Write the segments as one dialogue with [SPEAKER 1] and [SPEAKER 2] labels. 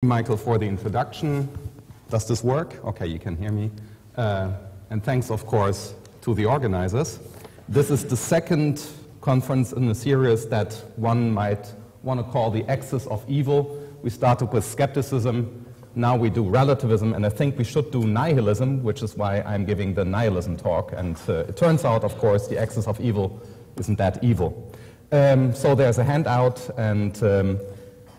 [SPEAKER 1] Michael, for the introduction. Does this work? Okay, you can hear me. And thanks, of course, to the organizers. This is the second conference in a series that one might want to call the axis of evil. We started with skepticism, now we do relativism, and I think we should do nihilism, which is why I'm giving the nihilism talk. And it turns out, of course, the axis of evil isn't that evil. So there's a handout, and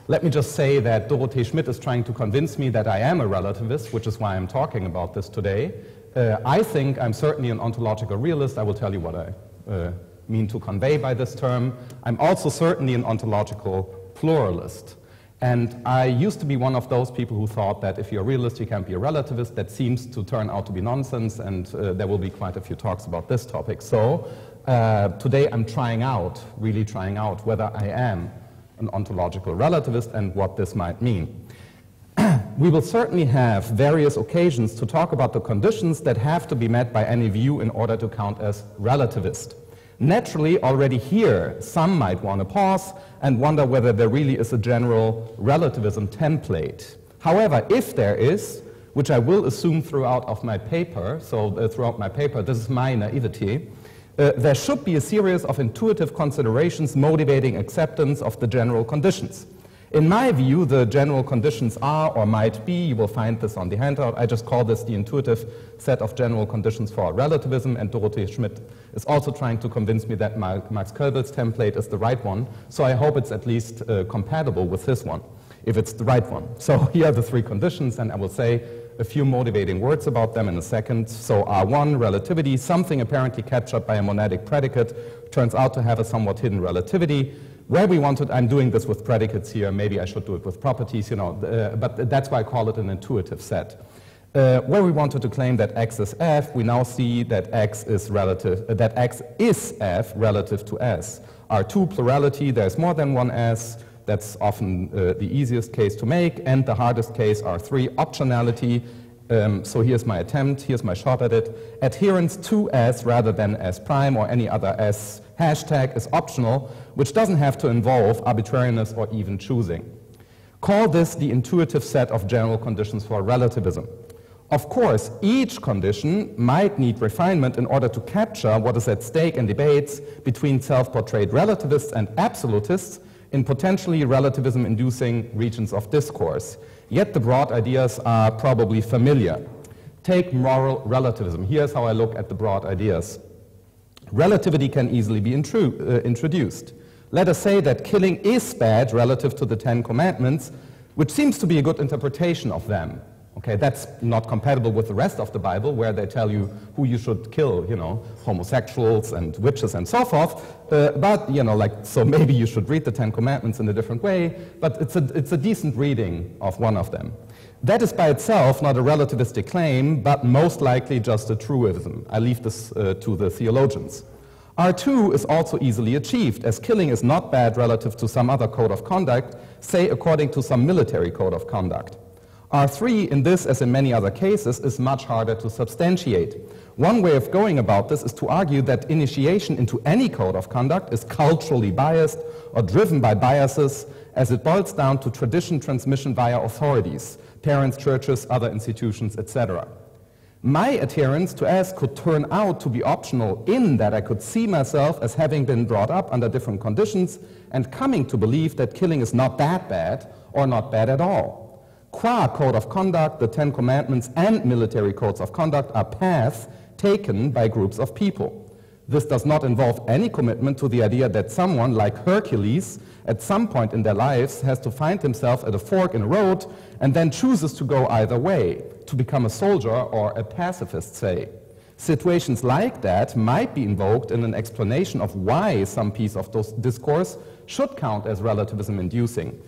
[SPEAKER 1] let me just say that Dorothee Schmidt is trying to convince me that I am a relativist, which is why I'm talking about this today. I think I'm certainly an ontological realist. I will tell you what I mean to convey by this term. I'm also certainly an ontological pluralist. And I used to be one of those people who thought that if you're a realist, you can't be a relativist. That seems to turn out to be nonsense, and there will be quite a few talks about this topic. So today I'm really trying out whether I am an ontological relativist and what this might mean. We will certainly have various occasions to talk about the conditions that have to be met by any view in order to count as relativist. Naturally, already here, some might want to pause and wonder whether there really is a general relativism template. However, if there is, which I will assume throughout my paper, this is my naivety, there should be a series of intuitive considerations motivating acceptance of the general conditions. In my view, the general conditions are, or might be, you will find this on the handout, I just call this the intuitive set of general conditions for relativism, and Dorothee Schmidt is also trying to convince me that Markus Gabriel's template is the right one, so I hope it's at least compatible with this one, if it's the right one. So here are the three conditions, and I will say a few motivating words about them in a second. So R1, relativity, something apparently captured by a monadic predicate, turns out to have a somewhat hidden relativity. Where we wanted, I'm doing this with predicates here, maybe I should do it with properties, but that's why I call it an intuitive set. Where we wanted to claim that X is F, we now see that X is F relative to S. R2, plurality, there's more than one S, that's often the easiest case to make, and the hardest case, R3, optionality. So here's my attempt, here's my shot at it. Adherence to S rather than S prime or any other S hashtag is optional, which doesn't have to involve arbitrariness or even choosing. Call this the intuitive set of general conditions for relativism. Of course, each condition might need refinement in order to capture what is at stake in debates between self-portrayed relativists and absolutists in potentially relativism-inducing regions of discourse. Yet the broad ideas are probably familiar. Take moral relativism. Here's how I look at the broad ideas. Relativity can easily be introduced. Let us say that killing is bad relative to the 10 Commandments, which seems to be a good interpretation of them. Okay, that's not compatible with the rest of the Bible, where they tell you who you should kill, homosexuals and witches and so forth. So maybe you should read the 10 Commandments in a different way, but it's a decent reading of one of them. That is by itself not a relativistic claim, but most likely just a truism. I leave this to the theologians. R2 is also easily achieved, as killing is not bad relative to some other code of conduct, say according to some military code of conduct. R3, in this as in many other cases, is much harder to substantiate. One way of going about this is to argue that initiation into any code of conduct is culturally biased or driven by biases, as it boils down to tradition transmission via authorities, parents, churches, other institutions, etc. My adherence to S could turn out to be optional in that I could see myself as having been brought up under different conditions and coming to believe that killing is not that bad or not bad at all. Qua code of conduct, the 10 Commandments and military codes of conduct are paths taken by groups of people. This does not involve any commitment to the idea that someone like Hercules at some point in their lives has to find himself at a fork in a road and then chooses to go either way, to become a soldier or a pacifist, say. Situations like that might be invoked in an explanation of why some piece of discourse should count as relativism-inducing.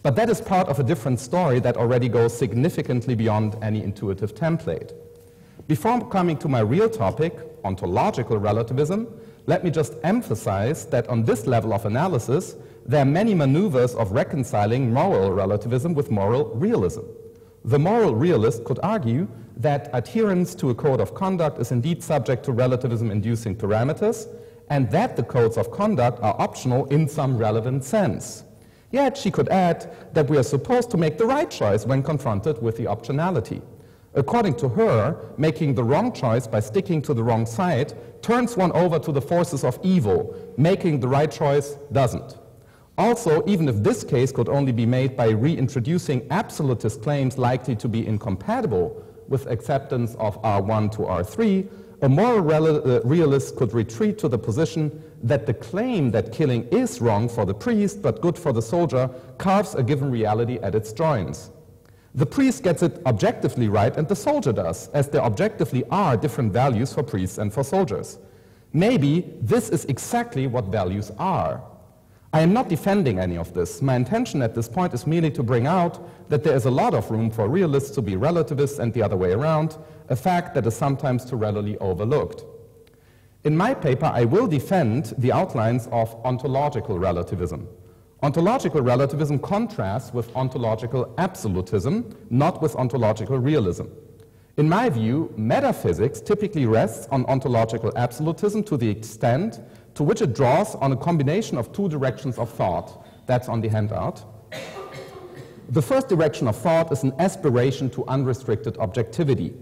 [SPEAKER 1] But that is part of a different story that already goes significantly beyond any intuitive template. Before coming to my real topic, ontological relativism, let me just emphasize that on this level of analysis, there are many maneuvers of reconciling moral relativism with moral realism. The moral realist could argue that adherence to a code of conduct is indeed subject to relativism-inducing parameters, and that the codes of conduct are optional in some relevant sense. Yet she could add that we are supposed to make the right choice when confronted with the optionality. According to her, making the wrong choice by sticking to the wrong side turns one over to the forces of evil. Making the right choice doesn't. Also, even if this case could only be made by reintroducing absolutist claims likely to be incompatible with acceptance of R1 to R3, a moral realist could retreat to the position that the claim that killing is wrong for the priest but good for the soldier carves a given reality at its joins. The priest gets it objectively right and the soldier does, as there objectively are different values for priests and for soldiers. Maybe this is exactly what values are. I am not defending any of this. My intention at this point is merely to bring out that there is a lot of room for realists to be relativists and the other way around, a fact that is sometimes too readily overlooked. In my paper, I will defend the outlines of ontological relativism. Ontological relativism contrasts with ontological absolutism, not with ontological realism. In my view, metaphysics typically rests on ontological absolutism to the extent to which it draws on a combination of two directions of thought. That's on the handout. The first direction of thought is an aspiration to unrestricted objectivity.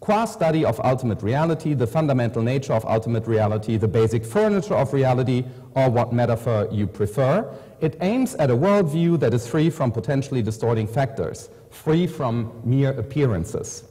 [SPEAKER 1] Qua study of ultimate reality, the fundamental nature of ultimate reality, the basic furniture of reality, or what metaphor you prefer, it aims at a worldview that is free from potentially distorting factors, free from mere appearances.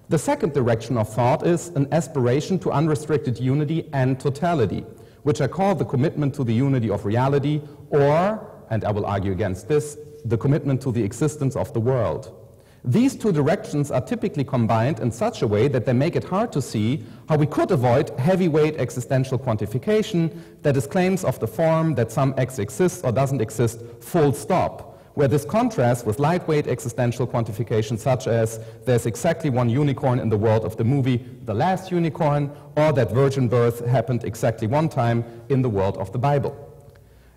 [SPEAKER 1] The second direction of thought is an aspiration to unrestricted unity and totality, which I call the commitment to the unity of reality, or, and I will argue against this, the commitment to the existence of the world. These two directions are typically combined in such a way that they make it hard to see how we could avoid heavyweight existential quantification, that is, claims of the form that some X exists or doesn't exist, full stop, where this contrasts with lightweight existential quantification such as there's exactly one unicorn in the world of the movie The Last Unicorn, or that virgin birth happened exactly one time in the world of the Bible.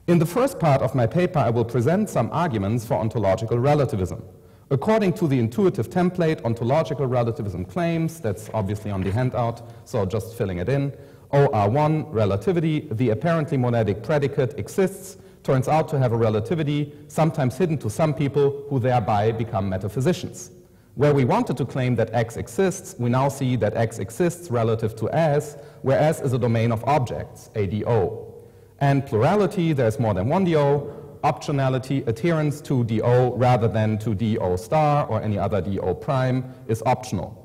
[SPEAKER 1] In the first part of my paper, I will present some arguments for ontological relativism. According to the intuitive template, ontological relativism claims, that's obviously on the handout, so just filling it in, OR1, relativity, the apparently monadic predicate exists, turns out to have a relativity, sometimes hidden to some people who thereby become metaphysicians. Where we wanted to claim that X exists, we now see that X exists relative to S, where S is a domain of objects, a DO. And plurality, there's more than one DO, optionality, adherence to DO rather than to DO star or any other DO prime is optional.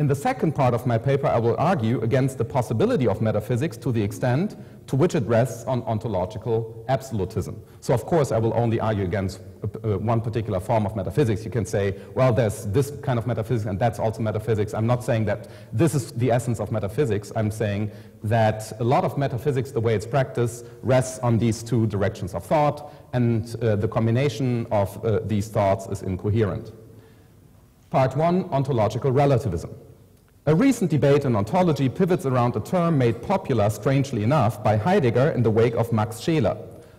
[SPEAKER 1] In the second part of my paper, I will argue against the possibility of metaphysics to the extent to which it rests on ontological absolutism. So, of course, I will only argue against one particular form of metaphysics. You can say, well, there's this kind of metaphysics and that's also metaphysics. I'm not saying that this is the essence of metaphysics. I'm saying that a lot of metaphysics, the way it's practiced, rests on these two directions of thought, and the combination of these thoughts is incoherent. Part 1, ontological relativism. A recent debate in ontology pivots around a term made popular, strangely enough, by Heidegger in the wake of Max Scheler.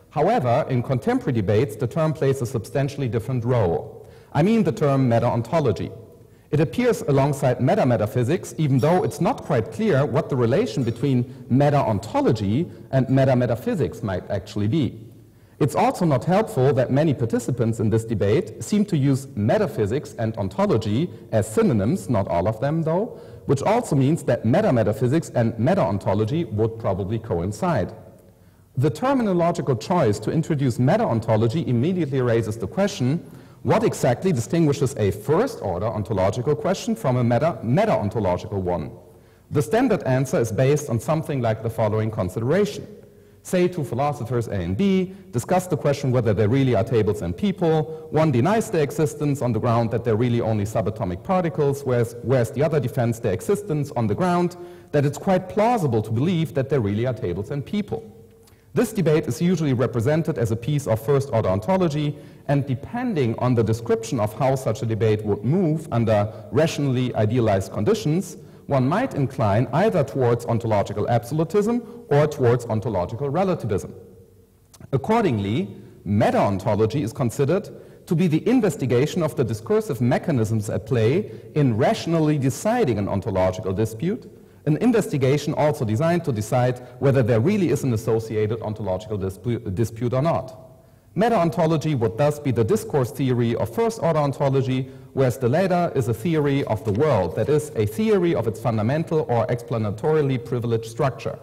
[SPEAKER 1] However, in contemporary debates, the term plays a substantially different role. I mean the term meta-ontology. It appears alongside meta-metaphysics, even though it's not quite clear what the relation between meta-ontology and meta-metaphysics might actually be. It's also not helpful that many participants in this debate seem to use metaphysics and ontology as synonyms, not all of them though, which also means that meta-metaphysics and meta-ontology would probably coincide. The terminological choice to introduce meta-ontology immediately raises the question, what exactly distinguishes a first-order ontological question from a meta-ontological one? The standard answer is based on something like the following consideration. Say two philosophers A and B discuss the question whether there really are tables and people. One denies their existence on the ground that they're really only subatomic particles, whereas the other defends their existence on the ground that it's quite plausible to believe that there really are tables and people. This debate is usually represented as a piece of first-order ontology, and depending on the description of how such a debate would move under rationally idealized conditions, one might incline either towards ontological absolutism or towards ontological relativism. Accordingly, meta-ontology is considered to be the investigation of the discursive mechanisms at play in rationally deciding an ontological dispute, an investigation also designed to decide whether there really is an associated ontological dispute or not. Meta-ontology would thus be the discourse theory of first-order ontology, whereas the latter is a theory of the world, that is, a theory of its fundamental or explanatorily privileged structure.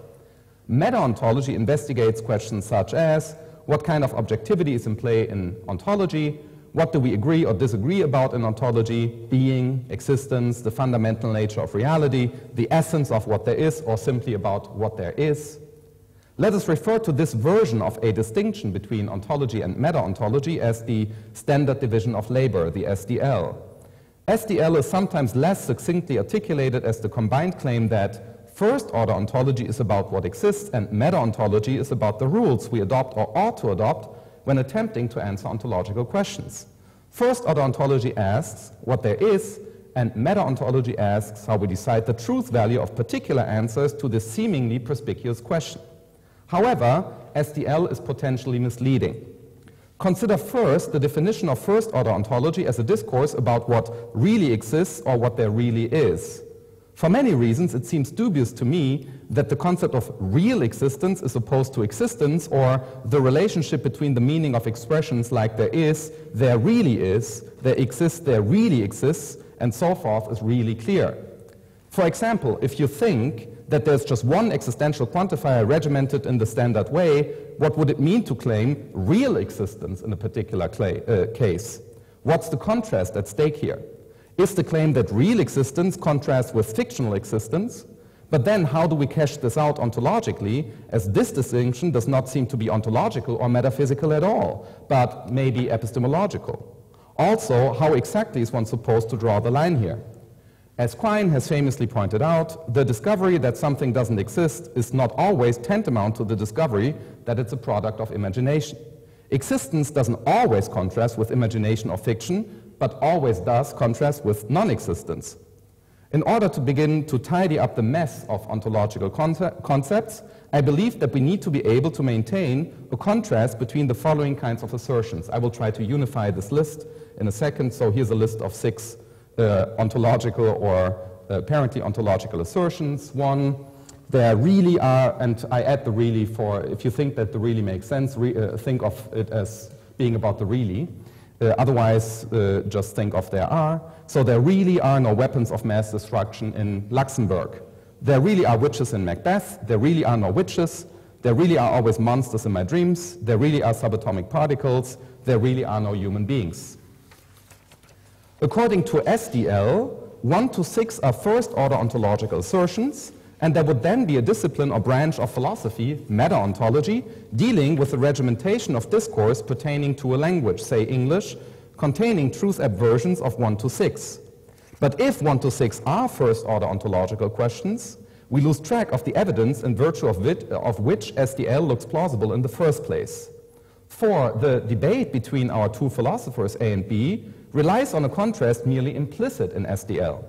[SPEAKER 1] Meta-ontology investigates questions such as, what kind of objectivity is in play in ontology? What do we agree or disagree about in ontology? Being, existence, the fundamental nature of reality, the essence of what there is, or simply about what there is. Let us refer to this version of a distinction between ontology and meta-ontology as the standard division of labor, the SDL. SDL is sometimes less succinctly articulated as the combined claim that first-order ontology is about what exists and meta-ontology is about the rules we adopt or ought to adopt when attempting to answer ontological questions. First-order ontology asks what there is, and meta-ontology asks how we decide the truth value of particular answers to this seemingly perspicuous question. However, SDL is potentially misleading. Consider first the definition of first-order ontology as a discourse about what really exists or what there really is. For many reasons, it seems dubious to me that the concept of real existence is opposed to existence, or the relationship between the meaning of expressions like there is, there really is, there exists, there really exists, and so forth is really clear. For example, if you think that there's just one existential quantifier regimented in the standard way, what would it mean to claim real existence in a particular case? What's the contrast at stake here? Is the claim that real existence contrasts with fictional existence? But then how do we cash this out ontologically, as this distinction does not seem to be ontological or metaphysical at all, but maybe epistemological? Also, how exactly is one supposed to draw the line here? As Quine has famously pointed out, the discovery that something doesn't exist is not always tantamount to the discovery that it's a product of imagination. Existence doesn't always contrast with imagination or fiction, but always does contrast with non-existence. In order to begin to tidy up the mess of ontological concepts, I believe that we need to be able to maintain a contrast between the following kinds of assertions. I will try to unify this list in a second. So here's a list of 6 ontological or apparently ontological assertions. 1, there really are, and I add the really for, if you think that the really makes sense, think of it as being about the really. Otherwise, just think of there are. So there really are no weapons of mass destruction in Luxembourg. There really are witches in Macbeth. There really are no witches. There really are always monsters in my dreams. There really are subatomic particles. There really are no human beings. According to SDL, 1 to 6 are first-order ontological assertions, and there would then be a discipline or branch of philosophy, meta-ontology, dealing with the regimentation of discourse pertaining to a language, say English, containing truth abversions of 1 to 6. But if 1 to 6 are first-order ontological questions, we lose track of the evidence in virtue of which SDL looks plausible in the first place. For the debate between our two philosophers, A and B, relies on a contrast merely implicit in SDL.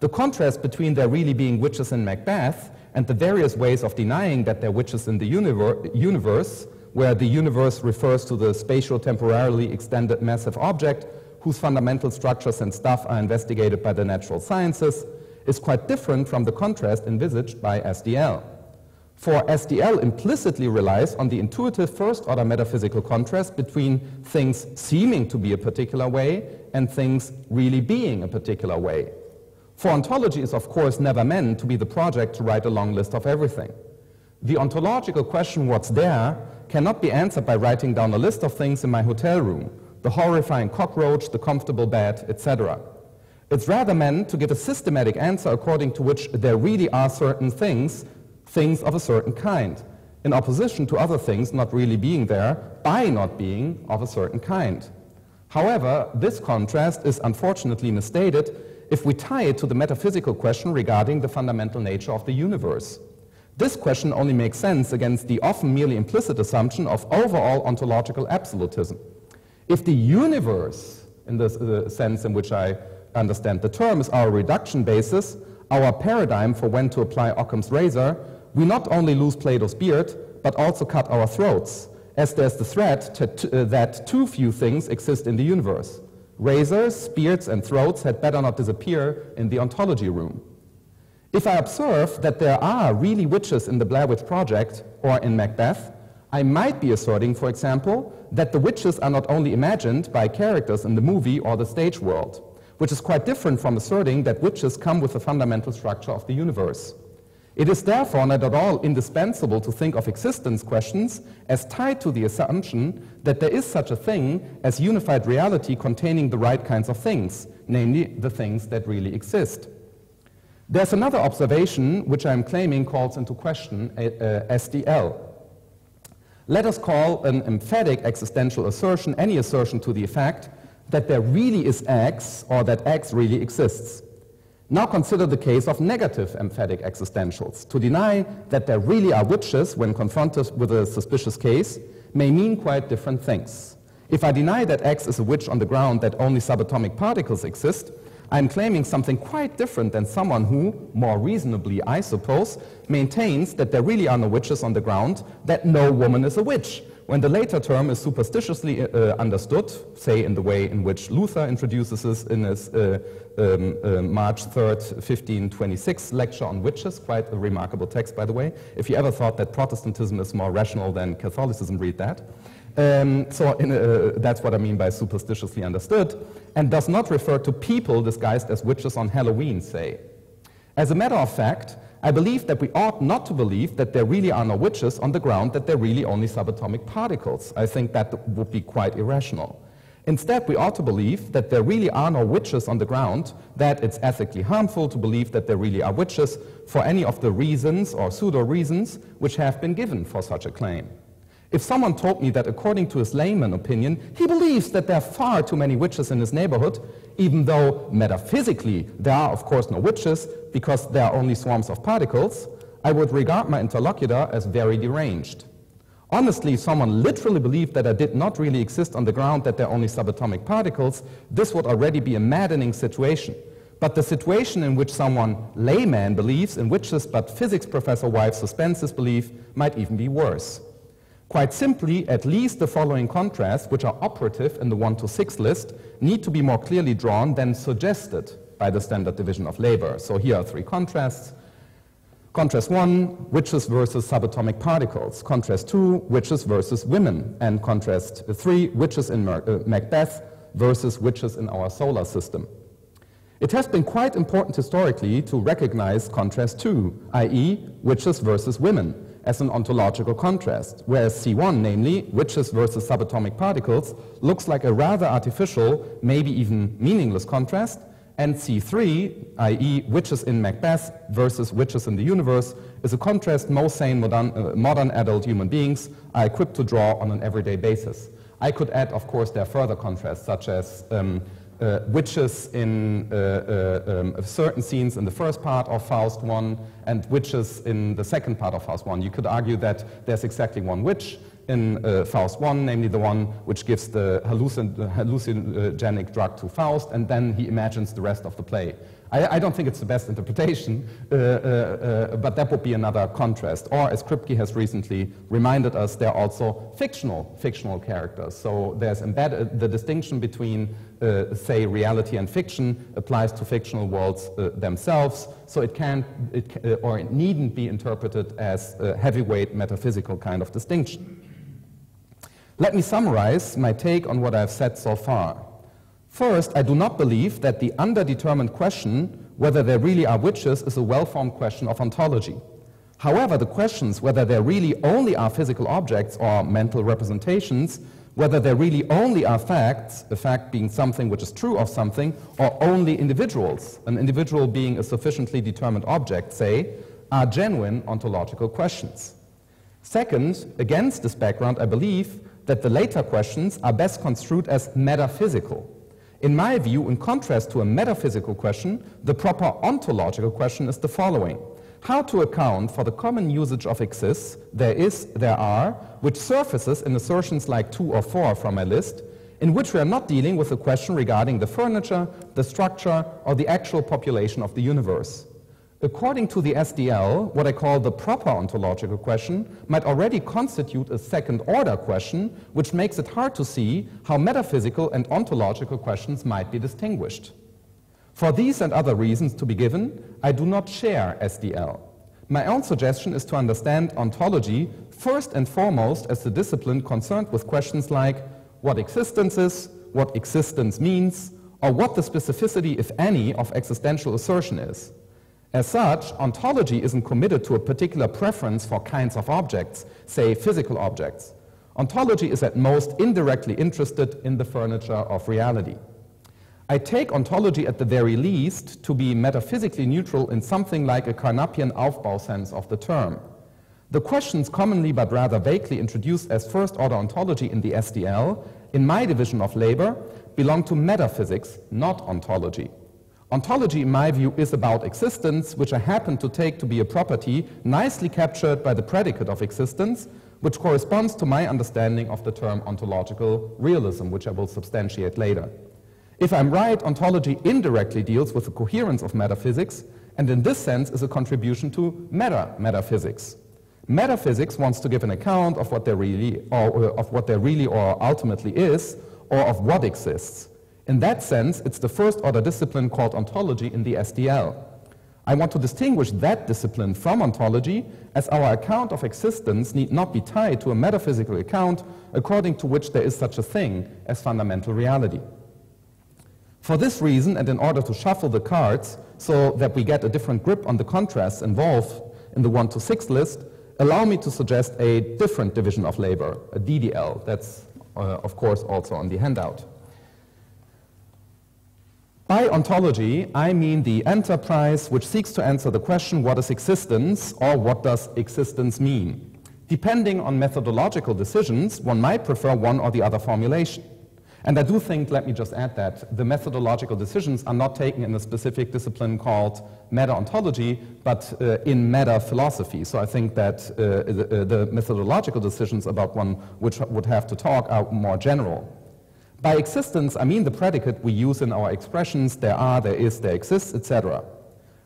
[SPEAKER 1] The contrast between there really being witches in Macbeth and the various ways of denying that there are witches in the universe, where the universe refers to the spatio-temporarily extended massive object whose fundamental structures and stuff are investigated by the natural sciences, is quite different from the contrast envisaged by SDL. For SDL implicitly relies on the intuitive first-order metaphysical contrast between things seeming to be a particular way and things really being a particular way. For ontology is, of course, never meant to be the project to write a long list of everything. The ontological question, what's there, cannot be answered by writing down a list of things in my hotel room, the horrifying cockroach, the comfortable bed, etc. It's rather meant to give a systematic answer according to which there really are certain things of a certain kind, in opposition to other things not really being there by not being of a certain kind. However, this contrast is unfortunately misstated if we tie it to the metaphysical question regarding the fundamental nature of the universe. This question only makes sense against the often merely implicit assumption of overall ontological absolutism. If the universe, in the sense in which I understand the term, is our reduction basis, our paradigm for when to apply Occam's razor, we not only lose Plato's beard, but also cut our throats, as there's the threat that too few things exist in the universe. Razors, beards, and throats had better not disappear in the ontology room. If I observe that there are really witches in the Blair Witch Project or in Macbeth, I might be asserting, for example, that the witches are not only imagined by characters in the movie or the stage world, which is quite different from asserting that witches come with the fundamental structure of the universe. It is therefore not at all indispensable to think of existence questions as tied to the assumption that there is such a thing as unified reality containing the right kinds of things, namely the things that really exist. There's another observation which I'm claiming calls into question SDL. Let us call an emphatic existential assertion any assertion to the effect that there really is X or that X really exists. Now consider the case of negative emphatic existentials. To deny that there really are witches when confronted with a suspicious case may mean quite different things. If I deny that X is a witch on the ground that only subatomic particles exist, I'm claiming something quite different than someone who, more reasonably I suppose, maintains that there really are no witches on the ground, that no woman is a witch, when the later term is superstitiously understood, say in the way in which Luther introduces this in his March 3rd, 1526 lecture on witches, quite a remarkable text, by the way. If you ever thought that Protestantism is more rational than Catholicism, read that. That's what I mean by superstitiously understood, and does not refer to people disguised as witches on Halloween, say. As a matter of fact, I believe that we ought not to believe that there really are no witches on the ground, that they're really only subatomic particles. I think that would be quite irrational. Instead, we ought to believe that there really are no witches on the ground, that it's ethically harmful to believe that there really are witches for any of the reasons or pseudo-reasons which have been given for such a claim. If someone told me that according to his layman opinion, he believes that there are far too many witches in his neighborhood, even though metaphysically there are of course no witches because there are only swarms of particles, I would regard my interlocutor as very deranged. Honestly, if someone literally believed that I did not really exist on the ground, that there are only subatomic particles, this would already be a maddening situation. But the situation in which someone, layman, believes in witches but physics professor wife suspends his belief might even be worse. Quite simply, at least the following contrasts, which are operative in the 1 to 6 list, need to be more clearly drawn than suggested by the standard division of labor. So here are 3 contrasts. Contrast 1, witches versus subatomic particles. Contrast 2, witches versus women. And contrast 3, witches in Macbeth versus witches in our solar system. It has been quite important historically to recognize contrast 2, i.e. witches versus women, as an ontological contrast, whereas C1, namely witches versus subatomic particles, looks like a rather artificial, maybe even meaningless contrast, and C3, i.e. witches in Macbeth versus witches in the universe, is a contrast most sane modern adult human beings are equipped to draw on an everyday basis. I could add, of course, there are further contrasts, such as witches in certain scenes in the first part of Faust I and witches in the second part of Faust I. You could argue that there's exactly one witch in Faust I, namely the one which gives the hallucinogenic drug to Faust, and then he imagines the rest of the play. I don't think it's the best interpretation, but that would be another contrast. Or, as Kripke has recently reminded us, there are also fictional characters. So there's embedded, the distinction between, say, reality and fiction applies to fictional worlds themselves. So it needn't be interpreted as a heavyweight metaphysical kind of distinction. Let me summarize my take on what I've said so far. First, I do not believe that the underdetermined question whether there really are witches is a well-formed question of ontology. However, the questions whether there really only are physical objects or mental representations, whether there really only are facts, a fact being something which is true of something, or only individuals, an individual being a sufficiently determined object, say, are genuine ontological questions. Second, against this background, I believe that the later questions are best construed as metaphysical. In my view, in contrast to a metaphysical question, the proper ontological question is the following: how to account for the common usage of exists, there are, which surfaces in assertions like 2 or 4 from my list, in which we are not dealing with a question regarding the furniture, the structure, or the actual population of the universe. According to the SDL, what I call the proper ontological question might already constitute a second-order question, which makes it hard to see how metaphysical and ontological questions might be distinguished. For these and other reasons to be given, I do not share SDL. My own suggestion is to understand ontology first and foremost as the discipline concerned with questions like what existence is, what existence means, or what the specificity, if any, of existential assertion is. As such, ontology isn't committed to a particular preference for kinds of objects, say physical objects. Ontology is at most indirectly interested in the furniture of reality. I take ontology at the very least to be metaphysically neutral in something like a Carnapian Aufbau sense of the term. The questions commonly but rather vaguely introduced as first-order ontology in the SDL, in my division of labor, belong to metaphysics, not ontology. Ontology, in my view, is about existence, which I happen to take to be a property nicely captured by the predicate of existence, which corresponds to my understanding of the term ontological realism, which I will substantiate later. If I'm right, ontology indirectly deals with the coherence of metaphysics, and in this sense is a contribution to meta-metaphysics. Metaphysics wants to give an account of what there really or ultimately is, or of what exists. In that sense, it's the first-order discipline called ontology in the SDL. I want to distinguish that discipline from ontology, as our account of existence need not be tied to a metaphysical account according to which there is such a thing as fundamental reality. For this reason, and in order to shuffle the cards so that we get a different grip on the contrasts involved in the 1 to 6 list, allow me to suggest a different division of labor, a DDL. That's, of course, also on the handout. By ontology, I mean the enterprise which seeks to answer the question, what is existence, or what does existence mean? Depending on methodological decisions, one might prefer one or the other formulation. And I do think, let me just add that, the methodological decisions are not taken in a specific discipline called meta-ontology, but in meta-philosophy. So I think that the methodological decisions about one which would have to talk are more general. By existence, I mean the predicate we use in our expressions, there are, there is, there exists, etc.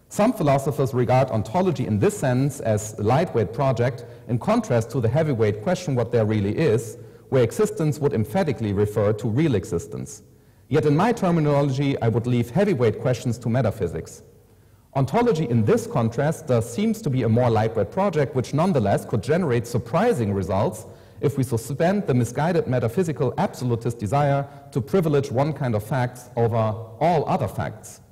[SPEAKER 1] Some philosophers regard ontology in this sense as a lightweight project, in contrast to the heavyweight question what there really is, where existence would emphatically refer to real existence. Yet in my terminology, I would leave heavyweight questions to metaphysics. Ontology in this contrast thus seems to be a more lightweight project, which nonetheless could generate surprising results if we suspend the misguided metaphysical absolutist desire to privilege one kind of facts over all other facts.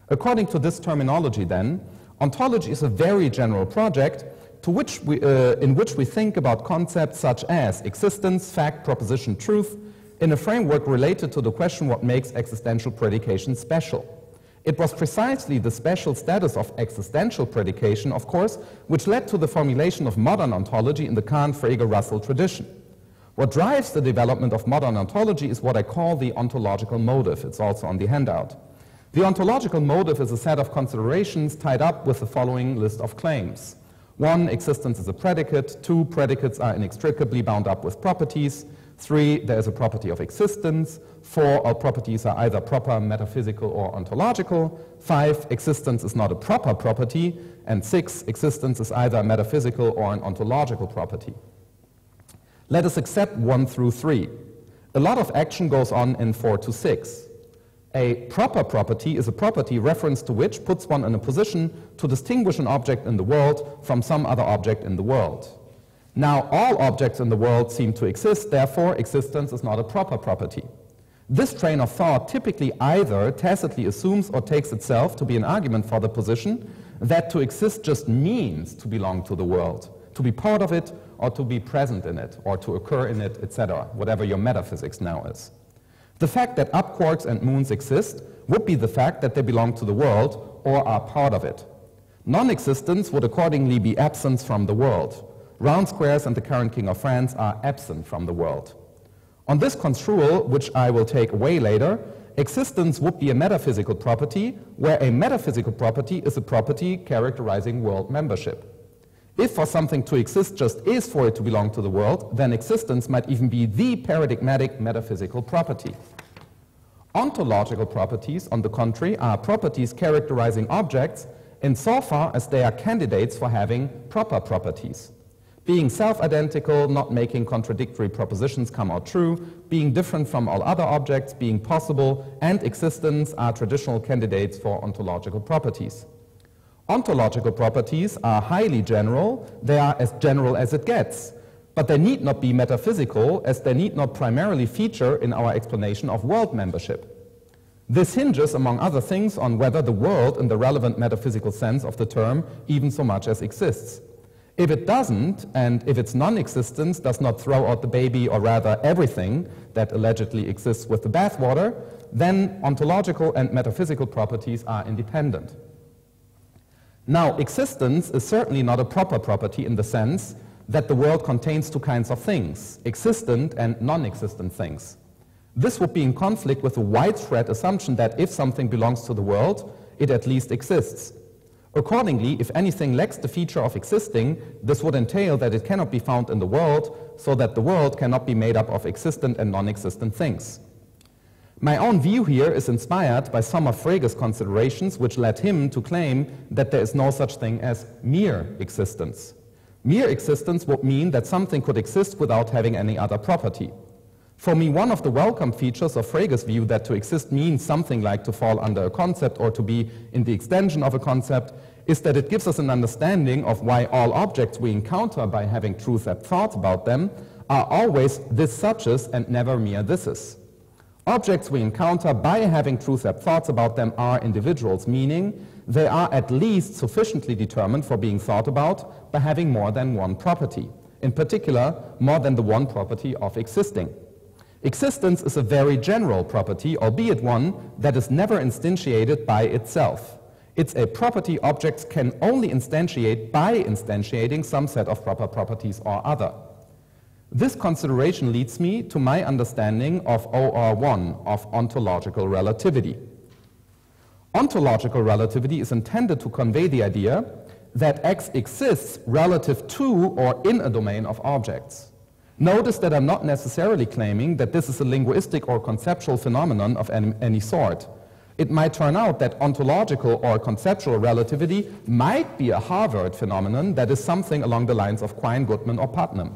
[SPEAKER 1] According to this terminology then, ontology is a very general project in which we think about concepts such as existence, fact, proposition, truth, in a framework related to the question what makes existential predication special. It was precisely the special status of existential predication, of course, which led to the formulation of modern ontology in the Kant-Frege-Russell tradition. What drives the development of modern ontology is what I call the ontological motive. It's also on the handout. The ontological motive is a set of considerations tied up with the following list of claims. 1, existence is a predicate. 2, predicates are inextricably bound up with properties. 3, there is a property of existence. 4, all properties are either proper, metaphysical, or ontological. 5, existence is not a proper property. And 6, existence is either a metaphysical or an ontological property. Let us accept 1 through 3. A lot of action goes on in 4 to 6. A proper property is a property reference to which puts one in a position to distinguish an object in the world from some other object in the world. Now, all objects in the world seem to exist, therefore existence is not a proper property. This train of thought typically either tacitly assumes or takes itself to be an argument for the position that to exist just means to belong to the world, to be part of it, or to be present in it, or to occur in it, etc., whatever your metaphysics now is. The fact that up quarks and moons exist would be the fact that they belong to the world or are part of it. Non-existence would accordingly be absence from the world. Round squares and the current King of France are absent from the world. On this construal, which I will take away later, existence would be a metaphysical property, where a metaphysical property is a property characterizing world membership. If for something to exist just is for it to belong to the world, then existence might even be the paradigmatic metaphysical property. Ontological properties, on the contrary, are properties characterizing objects insofar as they are candidates for having proper properties. Being self-identical, not making contradictory propositions come out true, being different from all other objects, being possible, and existence are traditional candidates for ontological properties. Ontological properties are highly general, they are as general as it gets, but they need not be metaphysical, as they need not primarily feature in our explanation of world membership. This hinges, among other things, on whether the world, in the relevant metaphysical sense of the term, even so much as exists. If it doesn't, and if its non-existence does not throw out the baby, or rather everything that allegedly exists with the bathwater, then ontological and metaphysical properties are independent. Now, existence is certainly not a proper property in the sense that the world contains two kinds of things, existent and non-existent things. This would be in conflict with the widespread assumption that if something belongs to the world, it at least exists. Accordingly, if anything lacks the feature of existing, this would entail that it cannot be found in the world, so that the world cannot be made up of existent and non-existent things. My own view here is inspired by some of Frege's considerations, which led him to claim that there is no such thing as mere existence. Mere existence would mean that something could exist without having any other property. For me, one of the welcome features of Frege's view that to exist means something like to fall under a concept or to be in the extension of a concept is that it gives us an understanding of why all objects we encounter by having true-thought thoughts about them are always this-suches and never mere thises. Objects we encounter by having true-thought thoughts about them are individuals, meaning they are at least sufficiently determined for being thought about by having more than one property, in particular, more than the one property of existing. Existence is a very general property, albeit one that is never instantiated by itself. It's a property objects can only instantiate by instantiating some set of proper properties or other. This consideration leads me to my understanding of OR1, of ontological relativity. Ontological relativity is intended to convey the idea that X exists relative to or in a domain of objects. Notice that I'm not necessarily claiming that this is a linguistic or conceptual phenomenon of any sort. It might turn out that ontological or conceptual relativity might be a Harvard phenomenon that is something along the lines of Quine, Goodman, or Putnam.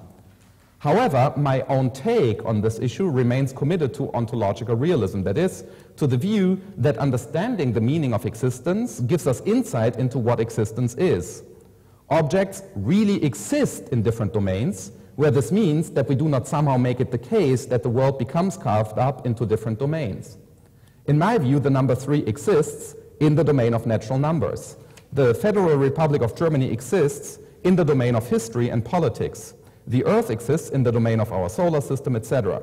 [SPEAKER 1] However, my own take on this issue remains committed to ontological realism, that is, to the view that understanding the meaning of existence gives us insight into what existence is. Objects really exist in different domains, where this means that we do not somehow make it the case that the world becomes carved up into different domains. In my view, the number 3 exists in the domain of natural numbers. The Federal Republic of Germany exists in the domain of history and politics. The Earth exists in the domain of our solar system, etc.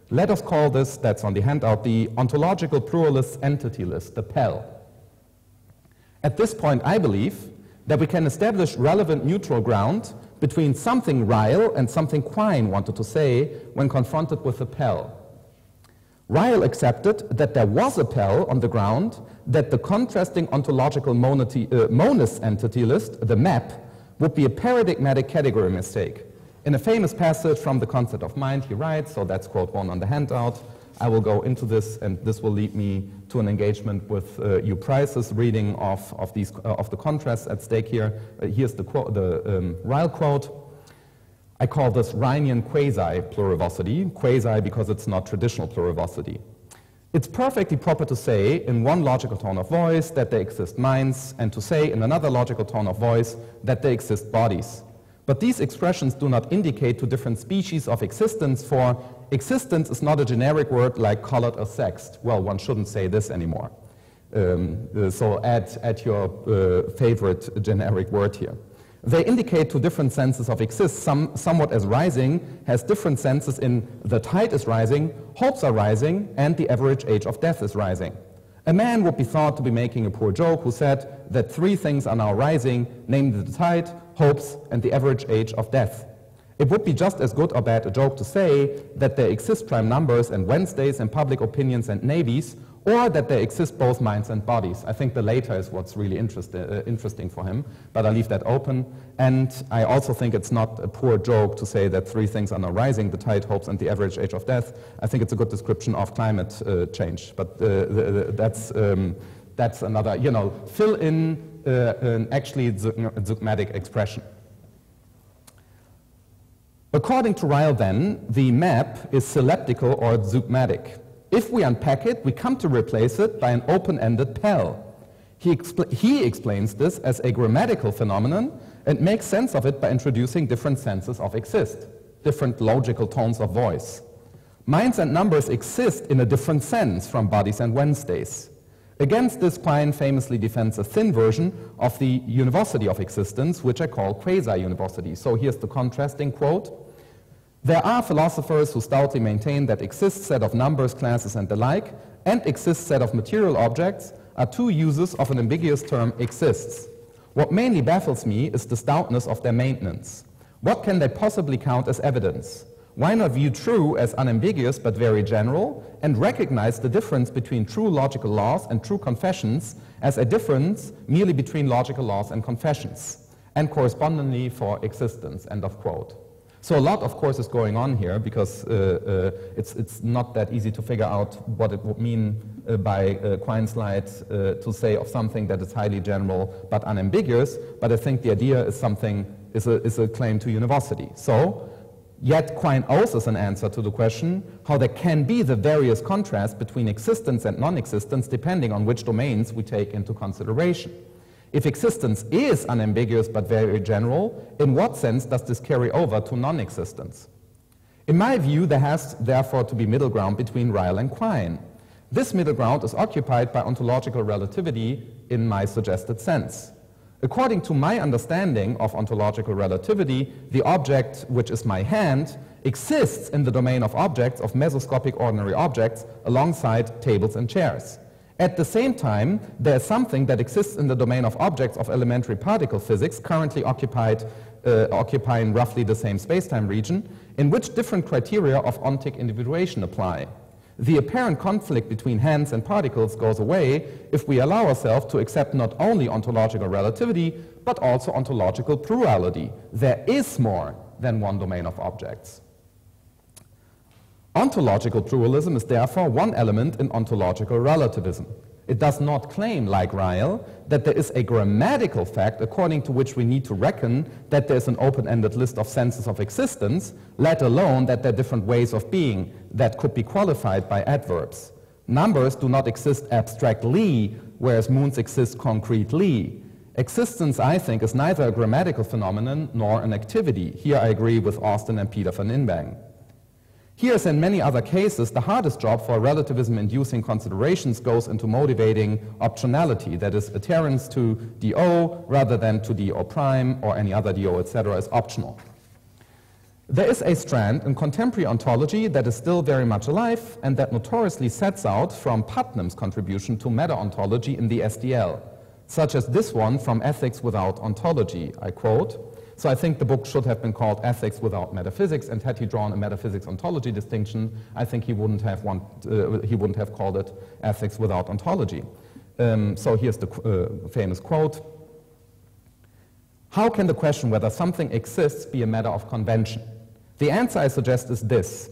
[SPEAKER 1] Let us call this, that's on the handout, the Ontological Pluralist Entity List, the PEL. At this point, I believe that we can establish relevant neutral ground between something Ryle and something Quine wanted to say when confronted with the PEL. Ryle accepted that there was a PEL on the ground that the contrasting ontological monist entity list, the map, would be a paradigmatic category mistake. In a famous passage from The Concept of Mind, he writes, so that's quote 1 on the handout, I will go into this, and this will lead me to an engagement with Hugh Price's reading of the contrasts at stake here. Here's the Ryle quote. I call this Rhinian quasi-plurivocity, quasi because it's not traditional plurivocity. It's perfectly proper to say in one logical tone of voice that there exist minds, and to say in another logical tone of voice that there exist bodies. But these expressions do not indicate two different species of existence, for existence is not a generic word like colored or sexed. Well, one shouldn't say this anymore. So add your favorite generic word here. They indicate two different senses of exist, somewhat as rising has different senses in the tide is rising, hopes are rising, and the average age of death is rising. A man would be thought to be making a poor joke who said that 3 things are now rising, namely the tide, hopes, and the average age of death. It would be just as good or bad a joke to say that there exist prime numbers and Wednesdays and public opinions and navies, or that there exist both minds and bodies. I think the later is what's really interesting for him, but I'll leave that open. And I also think it's not a poor joke to say that 3 things are now rising, the tide, hopes, and the average age of death. I think it's a good description of climate change, but that's another, fill in an actually zeugmatic expression. According to Ryle, then, the map is synleptical or zeugmatic. If we unpack it, we come to replace it by an open-ended PEL. He explains this as a grammatical phenomenon and makes sense of it by introducing different senses of exist, different logical tones of voice. Minds and numbers exist in a different sense from bodies and Wednesdays. Against this, Quine famously defends a thin version of the univocity of existence, which I call quasi-univocity. So here's the contrasting quote. There are philosophers who stoutly maintain that exist set of numbers, classes, and the like, and exist set of material objects are two uses of an ambiguous term exists. What mainly baffles me is the stoutness of their maintenance. What can they possibly count as evidence? Why not view true as unambiguous but very general, and recognize the difference between true logical laws and true confessions as a difference merely between logical laws and confessions, and correspondingly for existence, end of quote. So a lot, of course, is going on here, because it's not that easy to figure out what it would mean by Quine's slide to say of something that is highly general but unambiguous, but I think the idea is is a claim to univocity. So, yet Quine owes us an answer to the question how there can be the various contrasts between existence and non-existence depending on which domains we take into consideration. If existence is unambiguous but very general, in what sense does this carry over to non-existence? In my view, there has therefore to be middle ground between Ryle and Quine. This middle ground is occupied by ontological relativity in my suggested sense. According to my understanding of ontological relativity, the object, which is my hand, exists in the domain of objects, of mesoscopic ordinary objects, alongside tables and chairs. At the same time, there is something that exists in the domain of objects of elementary particle physics, currently occupying roughly the same spacetime region, in which different criteria of ontic individuation apply. The apparent conflict between hands and particles goes away if we allow ourselves to accept not only ontological relativity, but also ontological plurality. There is more than one domain of objects. Ontological pluralism is therefore one element in ontological relativism. It does not claim, like Ryle, that there is a grammatical fact according to which we need to reckon that there is an open-ended list of senses of existence, let alone that there are different ways of being that could be qualified by adverbs. Numbers do not exist abstractly, whereas moons exist concretely. Existence, I think, is neither a grammatical phenomenon nor an activity. Here I agree with Austin and Peter van Inbang. Here, as in many other cases, the hardest job for relativism-inducing considerations goes into motivating optionality, that is, adherence to DO rather than to DO prime or any other DO, etc., is optional. There is a strand in contemporary ontology that is still very much alive and that notoriously sets out from Putnam's contribution to meta-ontology in the SDL, such as this one from Ethics Without Ontology. I quote, so I think the book should have been called Ethics Without Metaphysics, and had he drawn a metaphysics-ontology distinction, I think he wouldn't have called it Ethics Without Ontology. So here's the famous quote. How can the question whether something exists be a matter of convention? The answer I suggest is this.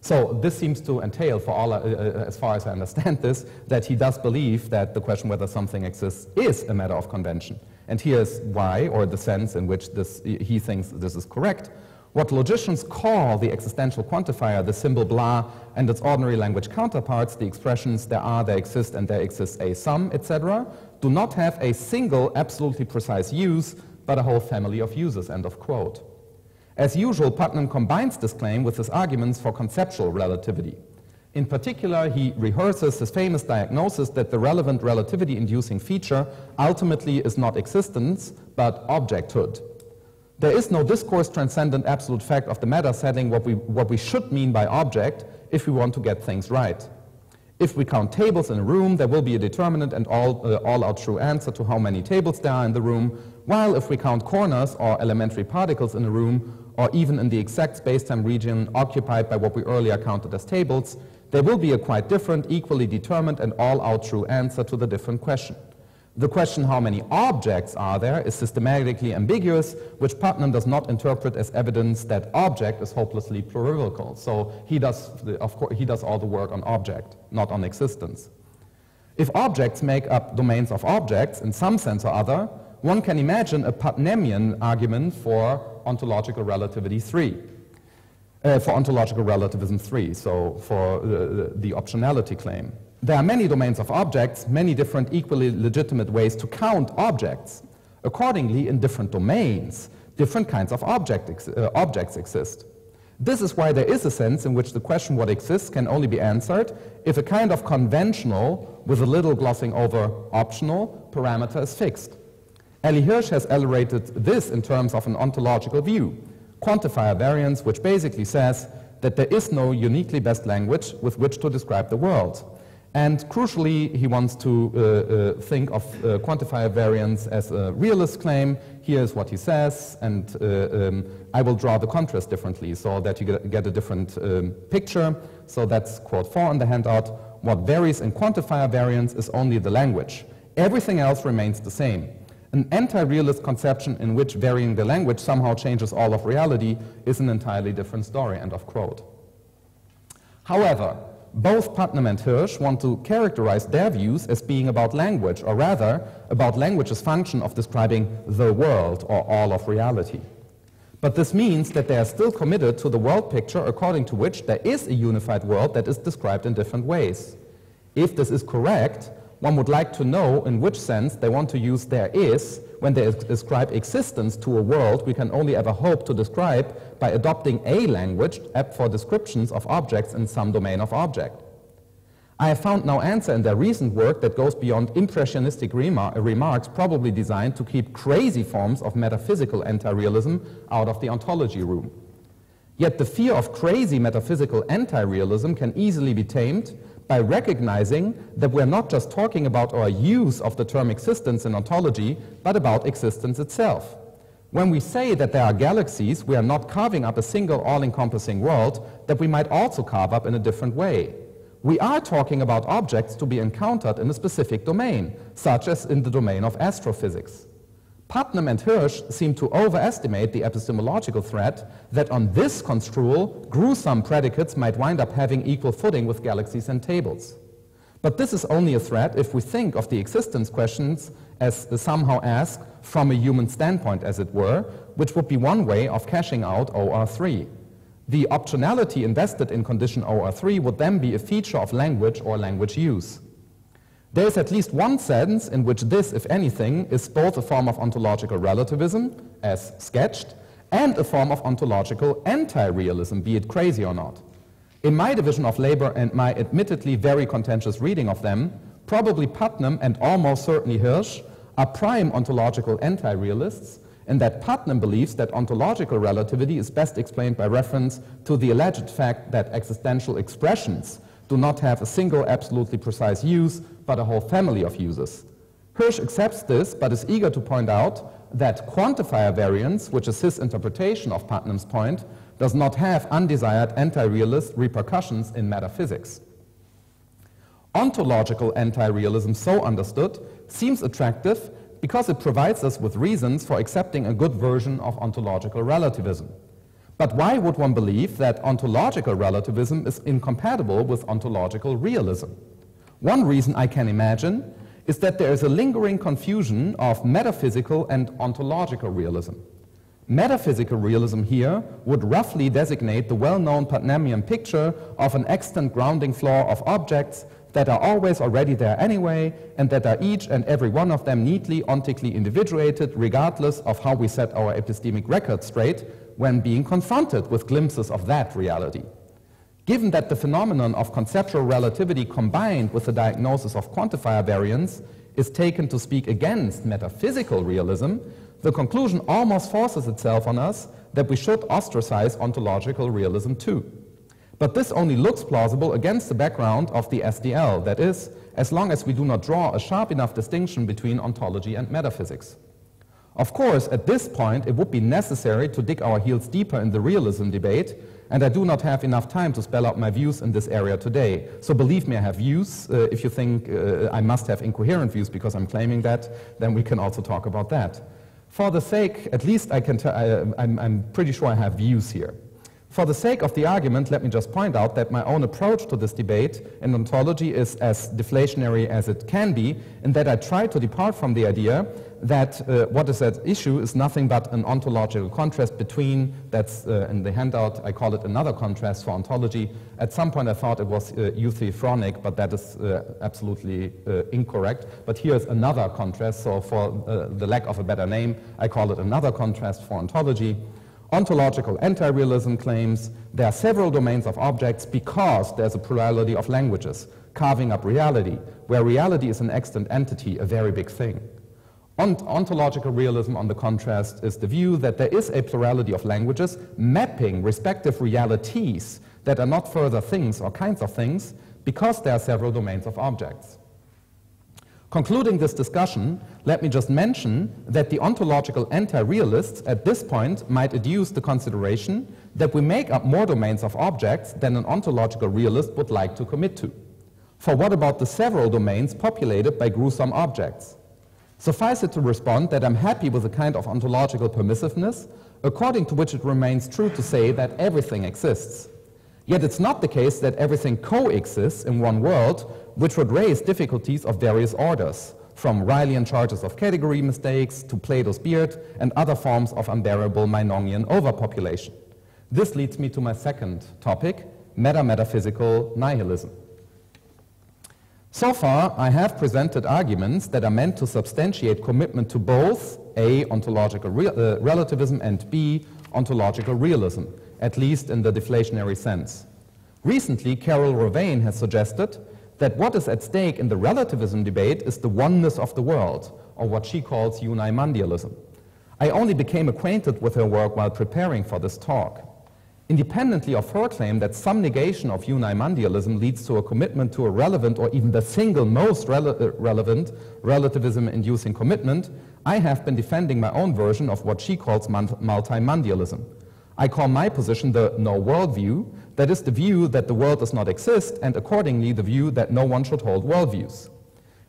[SPEAKER 1] So this seems to entail, for all, as far as I understand this, that he does believe that the question whether something exists is a matter of convention. And here's why, or the sense in which he thinks this is correct. What logicians call the existential quantifier, the symbol blah, and its ordinary language counterparts, the expressions there are, there exist, and there exists a some, etc., do not have a single absolutely precise use, but a whole family of uses, end of quote. As usual, Putnam combines this claim with his arguments for conceptual relativity. In particular, he rehearses his famous diagnosis that the relevant relativity-inducing feature ultimately is not existence, but objecthood. There is no discourse-transcendent absolute fact of the matter setting what we should mean by object if we want to get things right. If we count tables in a room, there will be a determinate and all-out true answer to how many tables there are in the room, while if we count corners or elementary particles in a room, or even in the exact spacetime region occupied by what we earlier counted as tables, there will be a quite different, equally determined and all-out true answer to the different question. The question how many objects are there is systematically ambiguous, which Putnam does not interpret as evidence that object is hopelessly plurivocal. So he does all the work on object, not on existence. If objects make up domains of objects in some sense or other, one can imagine a Putnamian argument for ontological relativity 3. For ontological relativism 3, so for the optionality claim. There are many domains of objects, many different equally legitimate ways to count objects. Accordingly, in different domains, different kinds of objects exist. This is why there is a sense in which the question what exists can only be answered if a kind of conventional, with a little glossing over optional, parameter is fixed. Eli Hirsch has elaborated this in terms of an ontological view, quantifier variance, which basically says that there is no uniquely best language with which to describe the world. And crucially, he wants to think of quantifier variance as a realist claim. Here's what he says, and I will draw the contrast differently so that you get a different picture. So that's quote 4 on the handout. What varies in quantifier variance is only the language. Everything else remains the same. An anti-realist conception in which varying the language somehow changes all of reality is an entirely different story, end of quote. However, both Putnam and Hirsch want to characterize their views as being about language, or rather, about language's function of describing the world, or all of reality. But this means that they are still committed to the world picture according to which there is a unified world that is described in different ways. If this is correct, one would like to know in which sense they want to use there is when they ascribe existence to a world we can only ever hope to describe by adopting a language apt for descriptions of objects in some domain of object. I have found no answer in their recent work that goes beyond impressionistic remarks probably designed to keep crazy forms of metaphysical anti-realism out of the ontology room. Yet the fear of crazy metaphysical anti-realism can easily be tamed by recognizing that we're not just talking about our use of the term existence in ontology, but about existence itself. When we say that there are galaxies, we are not carving up a single all-encompassing world that we might also carve up in a different way. We are talking about objects to be encountered in a specific domain, such as in the domain of astrophysics. Putnam and Hirsch seem to overestimate the epistemological threat that on this construal, gruesome predicates might wind up having equal footing with galaxies and tables. But this is only a threat if we think of the existence questions as somehow asked from a human standpoint, as it were, which would be one way of cashing out OR3. The optionality invested in condition OR3 would then be a feature of language or language use. There is at least one sense in which this, if anything, is both a form of ontological relativism, as sketched, and a form of ontological anti-realism, be it crazy or not. In my division of labor and my admittedly very contentious reading of them, probably Putnam and almost certainly Hirsch are prime ontological anti-realists, in that Putnam believes that ontological relativity is best explained by reference to the alleged fact that existential expressions do not have a single absolutely precise use, but a whole family of uses. Hirsch accepts this, but is eager to point out that quantifier variance, which is his interpretation of Putnam's point, does not have undesired anti-realist repercussions in metaphysics. Ontological anti-realism, so understood, seems attractive because it provides us with reasons for accepting a good version of ontological relativism. But why would one believe that ontological relativism is incompatible with ontological realism? One reason I can imagine is that there is a lingering confusion of metaphysical and ontological realism. Metaphysical realism here would roughly designate the well-known Putnamian picture of an extant grounding floor of objects that are always already there anyway, and that are each and every one of them neatly ontically individuated, regardless of how we set our epistemic record straight when being confronted with glimpses of that reality. Given that the phenomenon of conceptual relativity combined with the diagnosis of quantifier variance is taken to speak against metaphysical realism, the conclusion almost forces itself on us that we should ostracize ontological realism too. But this only looks plausible against the background of the SDL, that is, as long as we do not draw a sharp enough distinction between ontology and metaphysics. Of course, at this point, it would be necessary to dig our heels deeper in the realism debate, and I do not have enough time to spell out my views in this area today. So believe me, I have views. If you think I must have incoherent views because I'm claiming that, then we can also talk about that. For the sake, at least I can I'm pretty sure I have views here. For the sake of the argument, let me just point out that my own approach to this debate in ontology is as deflationary as it can be, in that I try to depart from the idea that what is at issue is nothing but an ontological contrast between, that's in the handout, I call it another contrast for ontology. At some point I thought it was euthyphronic, but that is absolutely incorrect. But here's another contrast, so for the lack of a better name, I call it another contrast for ontology. Ontological anti-realism claims there are several domains of objects because there's a plurality of languages, carving up reality, where reality is an extant entity, a very big thing. Ontological realism, on the contrast, is the view that there is a plurality of languages mapping respective realities that are not further things or kinds of things because there are several domains of objects. Concluding this discussion, let me just mention that the ontological anti-realists at this point might adduce the consideration that we make up more domains of objects than an ontological realist would like to commit to. For what about the several domains populated by gruesome objects? Suffice it to respond that I'm happy with a kind of ontological permissiveness, according to which it remains true to say that everything exists. Yet it's not the case that everything coexists in one world, which would raise difficulties of various orders, from Rilean charges of category mistakes to Plato's beard and other forms of unbearable Meinongian overpopulation. This leads me to my second topic, meta-metaphysical nihilism. So far, I have presented arguments that are meant to substantiate commitment to both A, ontological relativism, and B, ontological realism, at least in the deflationary sense. Recently, Carol Rovain has suggested that what is at stake in the relativism debate is the oneness of the world, or what she calls unimondialism. I only became acquainted with her work while preparing for this talk. Independently of her claim that some negation of unimondialism leads to a commitment to a relevant or even the single most relevant relativism-inducing commitment, I have been defending my own version of what she calls multimondialism. I call my position the no worldview, that is the view that the world does not exist, and accordingly the view that no one should hold worldviews.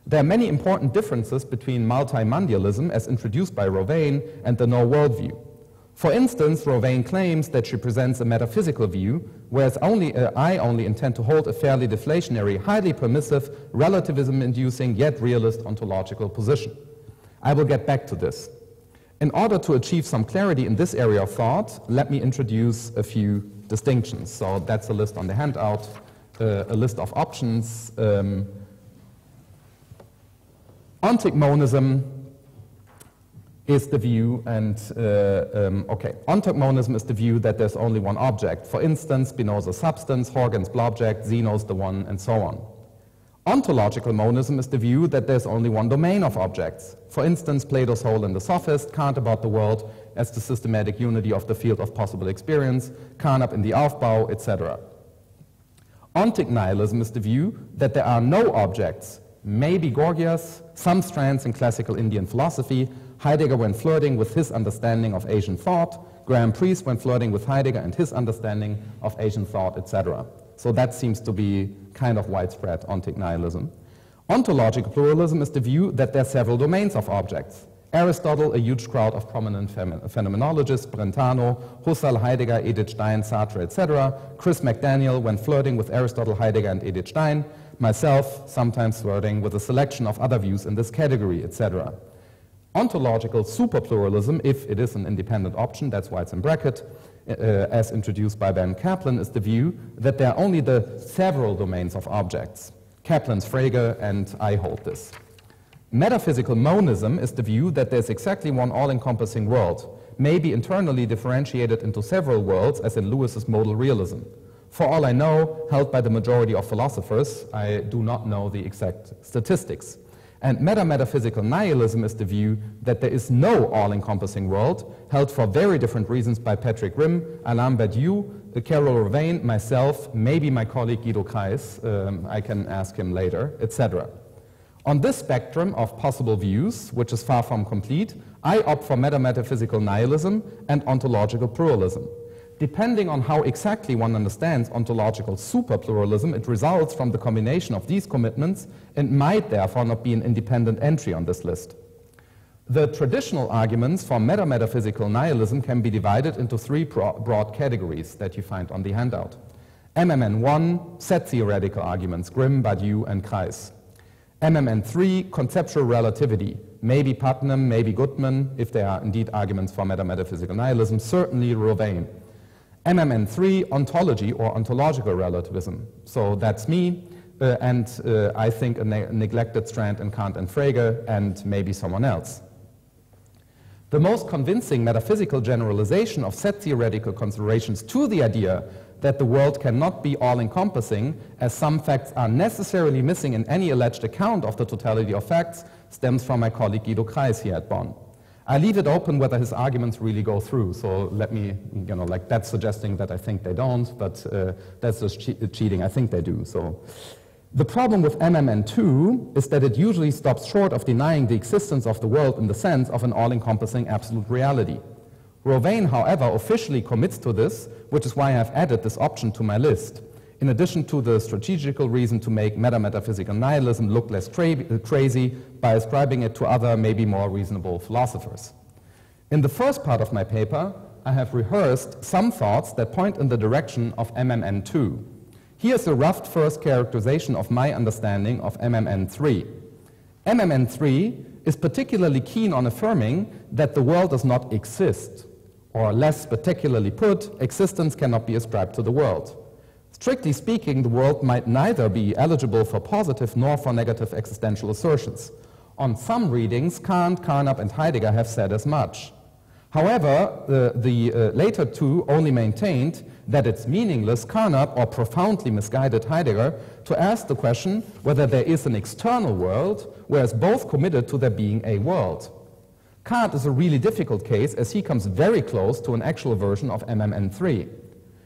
[SPEAKER 1] There are many important differences between multimondialism as introduced by Rovain and the no worldview. For instance, Rovain claims that she presents a metaphysical view, whereas I only intend to hold a fairly deflationary, highly permissive, relativism-inducing, yet realist ontological position. I will get back to this. In order to achieve some clarity in this area of thought, let me introduce a few distinctions. So that's a list on the handout, a list of options. Ontic monism is the view, and ontic monism is the view that there's only one object. For instance, Spinoza's substance, Horgen's blobject, Zeno's the one, and so on. Ontological monism is the view that there's only one domain of objects. For instance, Plato's whole and the sophist, Kant about the world as the systematic unity of the field of possible experience, Carnap in the Aufbau, etc. Ontic nihilism is the view that there are no objects, maybe Gorgias, some strands in classical Indian philosophy, Heidegger when flirting with his understanding of Asian thought, Graham Priest when flirting with Heidegger and his understanding of Asian thought, etc. So that seems to be kind of widespread ontic nihilism. Ontological pluralism is the view that there are several domains of objects. Aristotle, a huge crowd of prominent phenomenologists, Brentano, Husserl, Heidegger, Edith Stein, Sartre, etc. Chris McDaniel when flirting with Aristotle, Heidegger, and Edith Stein. Myself, sometimes flirting with a selection of other views in this category, etc. Ontological superpluralism, if it is an independent option, that's why it's in bracket, as introduced by Ben Kaplan, is the view that there are only the several domains of objects. Kaplan's Frege, and I hold this. Metaphysical monism is the view that there's exactly one all-encompassing world, maybe internally differentiated into several worlds, as in Lewis's modal realism. For all I know, held by the majority of philosophers, I do not know the exact statistics. And meta-metaphysical nihilism is the view that there is no all-encompassing world, held for very different reasons by Patrick Grimm, Alain Badiou, Carol Rovain, myself, maybe my colleague Guido Kreis, I can ask him later, etc. On this spectrum of possible views, which is far from complete, I opt for meta-metaphysical nihilism and ontological pluralism. Depending on how exactly one understands ontological superpluralism, it results from the combination of these commitments and might therefore not be an independent entry on this list. The traditional arguments for meta-metaphysical nihilism can be divided into three broad categories that you find on the handout. MMN1, set theoretical arguments, Grimm, Badiou, and Kreis. MMN3, conceptual relativity. Maybe Putnam, maybe Goodman, if they are indeed arguments for metametaphysical nihilism, certainly Rouvain. MMN3, ontology or ontological relativism. So that's me, and I think a neglected strand in Kant and Frege, and maybe someone else. The most convincing metaphysical generalization of set theoretical considerations to the idea that the world cannot be all-encompassing, as some facts are necessarily missing in any alleged account of the totality of facts, stems from my colleague Guido Kreis here at Bonn. I leave it open whether his arguments really go through, so let me, like that's suggesting that I think they don't, but that's just cheating, I think they do. So, the problem with MMN2 is that it usually stops short of denying the existence of the world in the sense of an all-encompassing absolute reality. Rouvain, however, officially commits to this, which is why I have added this option to my list, in addition to the strategical reason to make metametaphysical nihilism look less crazy by ascribing it to other, maybe more reasonable philosophers. In the first part of my paper, I have rehearsed some thoughts that point in the direction of MMN2. Here's a rough first characterization of my understanding of MMN3. MMN3 is particularly keen on affirming that the world does not exist, or less particularly put, existence cannot be ascribed to the world. Strictly speaking, the world might neither be eligible for positive nor for negative existential assertions. On some readings, Kant, Carnap, and Heidegger have said as much. However, the later two only maintained that it's meaningless, Carnap, or profoundly misguided Heidegger, to ask the question whether there is an external world, whereas both committed to there being a world. Kant is a really difficult case, as he comes very close to an actual version of MMN3.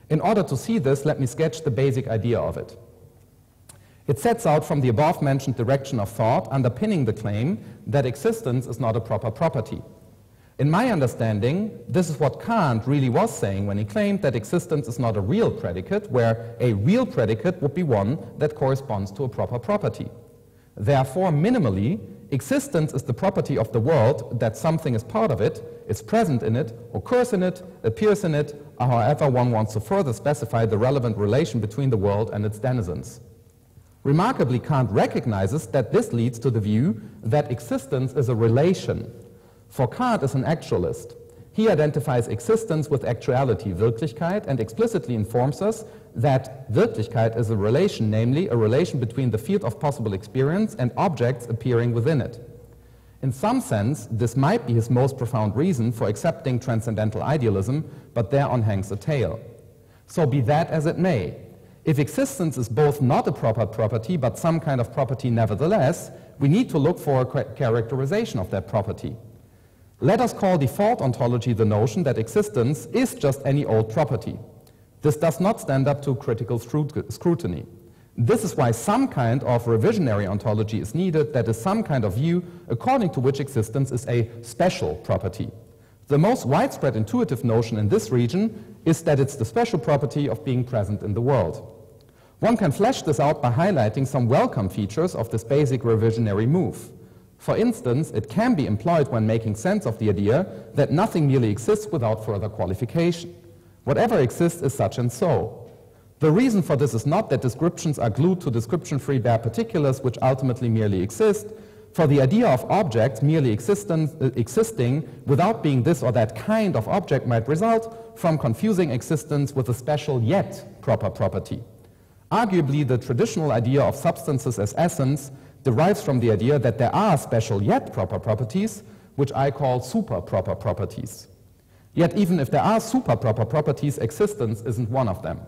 [SPEAKER 1] In order to see this, let me sketch the basic idea of it. It sets out from the above-mentioned direction of thought, underpinning the claim that existence is not a proper property. In my understanding, this is what Kant really was saying when he claimed that existence is not a real predicate, where a real predicate would be one that corresponds to a proper property. Therefore, minimally, existence is the property of the world, that something is part of it, is present in it, occurs in it, appears in it, or however one wants to further specify the relevant relation between the world and its denizens. Remarkably, Kant recognizes that this leads to the view that existence is a relation. For Kant as an actualist, he identifies existence with actuality, Wirklichkeit, and explicitly informs us that Wirklichkeit is a relation, namely a relation between the field of possible experience and objects appearing within it. In some sense, this might be his most profound reason for accepting transcendental idealism, but thereon hangs a tail. So be that as it may, if existence is both not a proper property, but some kind of property nevertheless, we need to look for a characterization of that property. Let us call default ontology the notion that existence is just any old property. This does not stand up to critical scrutiny. This is why some kind of revisionary ontology is needed, that is some kind of view according to which existence is a special property. The most widespread intuitive notion in this region is that it's the special property of being present in the world. One can flesh this out by highlighting some welcome features of this basic revisionary move. For instance, it can be employed when making sense of the idea that nothing merely exists without further qualification. Whatever exists is such and so. The reason for this is not that descriptions are glued to description-free bare particulars which ultimately merely exist. For the idea of objects merely existing without being this or that kind of object might result from confusing existence with a special yet proper property. Arguably, the traditional idea of substances as essence derives from the idea that there are special yet proper properties, which I call super proper properties. Yet even if there are super proper properties, existence isn't one of them.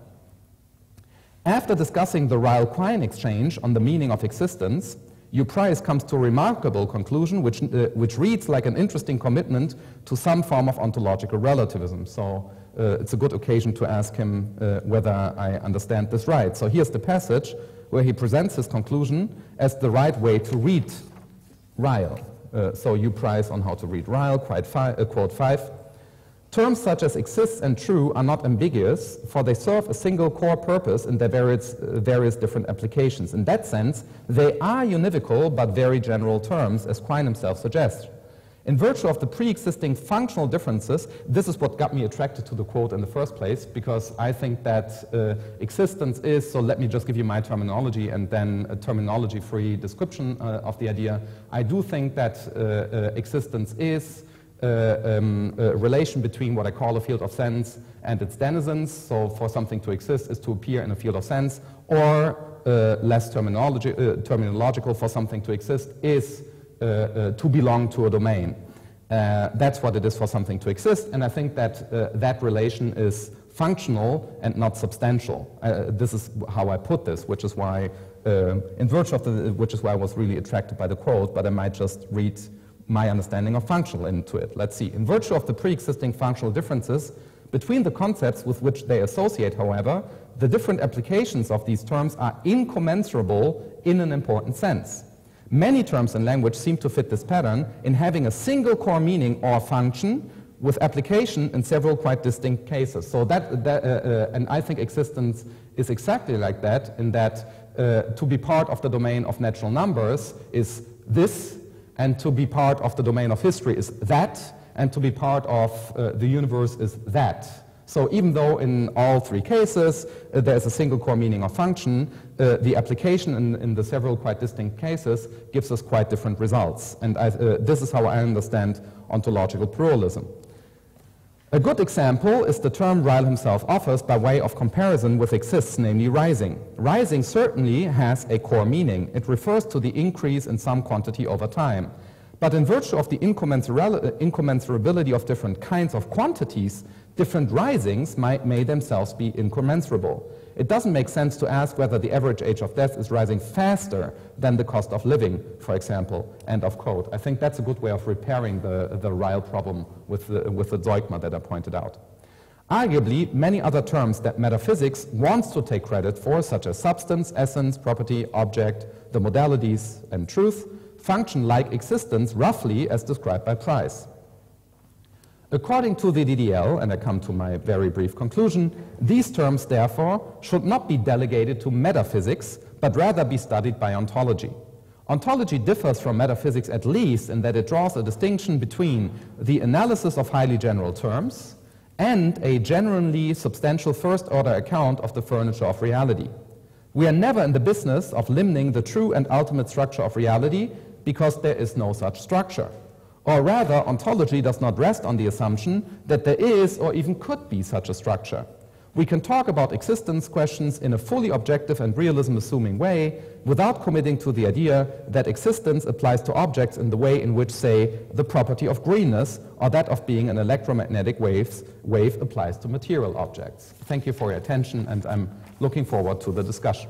[SPEAKER 1] After discussing the Ryle-Quine exchange on the meaning of existence, Hugh Price comes to a remarkable conclusion which reads like an interesting commitment to some form of ontological relativism. So it's a good occasion to ask him whether I understand this right. So here's the passage where he presents his conclusion as the right way to read Ryle. So Hugh Price on how to read Ryle, quote 5. Terms such as exists and true are not ambiguous, for they serve a single core purpose in their various different applications. In that sense, they are univocal but very general terms, as Quine himself suggests. In virtue of the pre-existing functional differences, this is what got me attracted to the quote in the first place, because I think that existence is, so let me just give you my terminology and then a terminology-free description of the idea. I do think that existence is a relation between what I call a field of sense and its denizens. So for something to exist is to appear in a field of sense, or less terminological, for something to exist is to belong to a domain. That's what it is for something to exist, and I think that that relation is functional and not substantial. This is how I put this, which is why, in virtue of which is why I was really attracted by the quote, but I might just read my understanding of functional into it. Let's see. In virtue of the pre-existing functional differences between the concepts with which they associate, however, the different applications of these terms are incommensurable in an important sense. Many terms in language seem to fit this pattern in having a single core meaning or function with application in several quite distinct cases. So and I think existence is exactly like that, in that to be part of the domain of natural numbers is this, and to be part of the domain of history is that, and to be part of the universe is that. So even though in all three cases there's a single core meaning or function, the application in the several quite distinct cases gives us quite different results. And this is how I understand ontological pluralism. A good example is the term Ryle himself offers by way of comparison with exists, namely rising. Rising certainly has a core meaning. It refers to the increase in some quantity over time. But in virtue of the incommensurability of different kinds of quantities, different risings may themselves be incommensurable. It doesn't make sense to ask whether the average age of death is rising faster than the cost of living, for example, end of quote. I think that's a good way of repairing the Ryle problem with the dogma that I pointed out. Arguably, many other terms that metaphysics wants to take credit for, such as substance, essence, property, object, the modalities, and truth, function like existence roughly as described by Price. According to the DDL, and I come to my very brief conclusion, these terms therefore should not be delegated to metaphysics, but rather be studied by ontology. Ontology differs from metaphysics at least in that it draws a distinction between the analysis of highly general terms and a genuinely substantial first-order account of the furniture of reality. We are never in the business of limiting the true and ultimate structure of reality because there is no such structure. Or rather, ontology does not rest on the assumption that there is or even could be such a structure. We can talk about existence questions in a fully objective and realism-assuming way without committing to the idea that existence applies to objects in the way in which, say, the property of greenness or that of being an electromagnetic wave applies to material objects. Thank you for your attention, and I'm looking forward to the discussion.